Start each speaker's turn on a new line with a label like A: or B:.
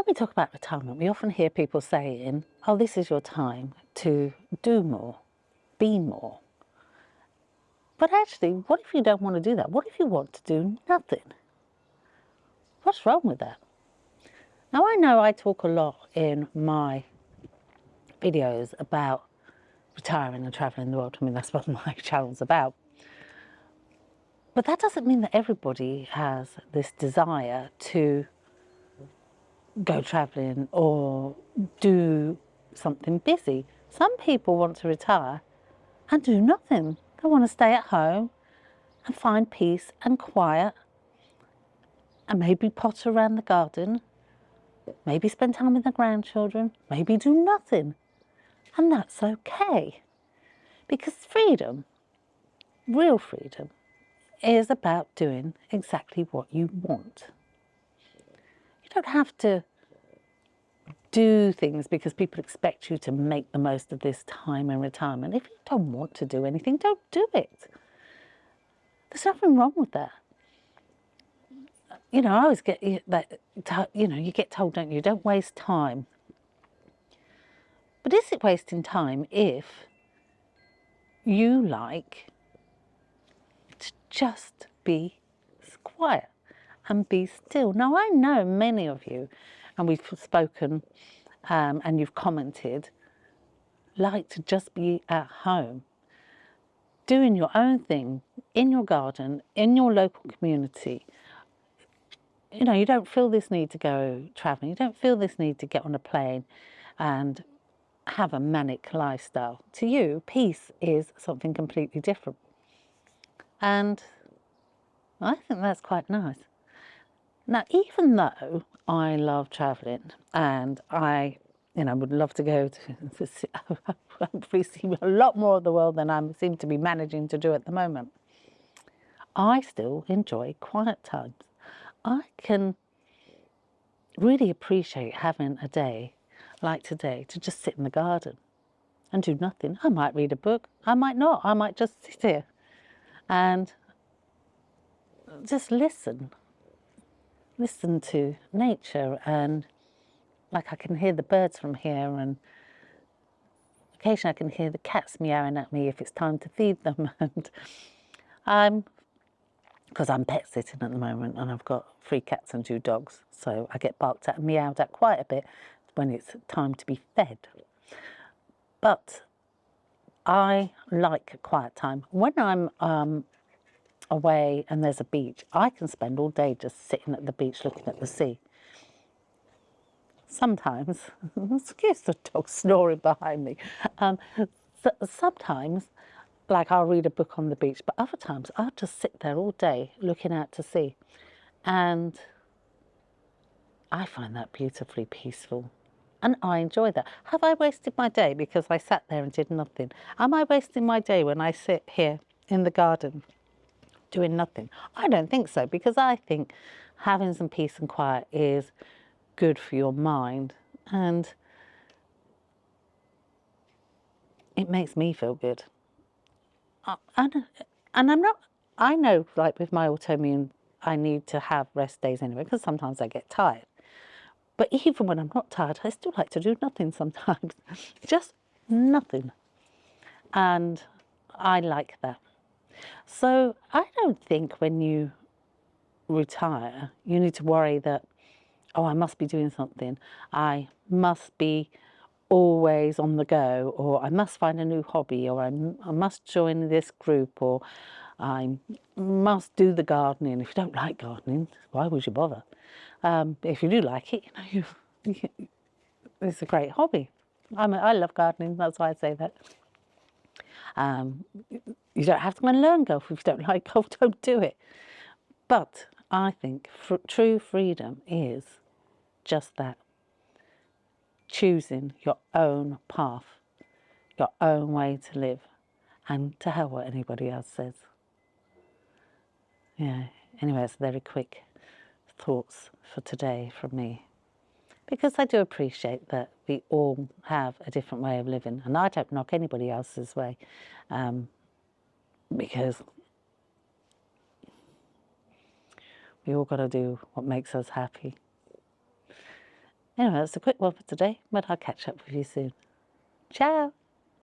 A: we talk about retirement, we often hear people saying, oh, this is your time to do more, be more. But actually, what if you don't want to do that? What if you want to do nothing? What's wrong with that? Now, I know I talk a lot in my videos about retiring and traveling the world. I mean, that's what my channel's about. But that doesn't mean that everybody has this desire to go traveling or do something busy. Some people want to retire and do nothing. They want to stay at home and find peace and quiet and maybe potter around the garden, maybe spend time with their grandchildren, maybe do nothing. And that's okay. Because freedom, real freedom, is about doing exactly what you want. You don't have to do things because people expect you to make the most of this time in retirement. If you don't want to do anything, don't do it. There's nothing wrong with that. You know, I always get that, you get told, don't you, don't waste time. But is it wasting time if you like to just be quiet and be still? Now, I know many of you, and we've spoken and you've commented, like to just be at home, doing your own thing, in your garden, in your local community. You know, you don't feel this need to go travelling. You don't feel this need to get on a plane and have a manic lifestyle. To you, peace is something completely different. And I think that's quite nice. Now, even though I love travelling and I would love to go to hopefully see a lot more of the world than I seem to be managing to do at the moment, I still enjoy quiet times. I can really appreciate having a day like today to just sit in the garden and do nothing. I might read a book, I might not, I might just sit here and just listen to nature, and like I can hear the birds from here, and occasionally I can hear the cats meowing at me if it's time to feed them. And because I'm pet sitting at the moment and I've got 3 cats and 2 dogs, so I get barked at and meowed at quite a bit when it's time to be fed. But I like a quiet time. When I'm away and there's a beach, I can spend all day just sitting at the beach looking at the sea. Sometimes, excuse the dog snoring behind me, sometimes, like, I'll read a book on the beach, but other times I'll just sit there all day looking out to sea. And I find that beautifully peaceful. And I enjoy that. Have I wasted my day because I sat there and did nothing? Am I wasting my day when I sit here in the garden doing nothing? I don't think so, because I think having some peace and quiet is good for your mind, and it makes me feel good. And I'm not, I know, like with my autoimmune, I need to have rest days anyway, because sometimes I get tired. But even when I'm not tired, I still like to do nothing sometimes. Just nothing. And I like that. So I don't think when you retire, you need to worry that, oh, I must be doing something. I must be always on the go, or I must find a new hobby, or I must join this group, or I must do the gardening. If you don't like gardening, why would you bother? If you do like it, it's a great hobby. I love gardening, that's why I say that. You don't have to go and learn golf. If you don't like golf, don't do it. But I think true freedom is just that. Choosing your own path, your own way to live, and to hell what anybody else says. Yeah, anyway, it's very quick thoughts for today from me. Because I do appreciate that we all have a different way of living, and I don't knock anybody else's way, because we all got to do what makes us happy. Anyway, that's a quick one for today, but I'll catch up with you soon. Ciao!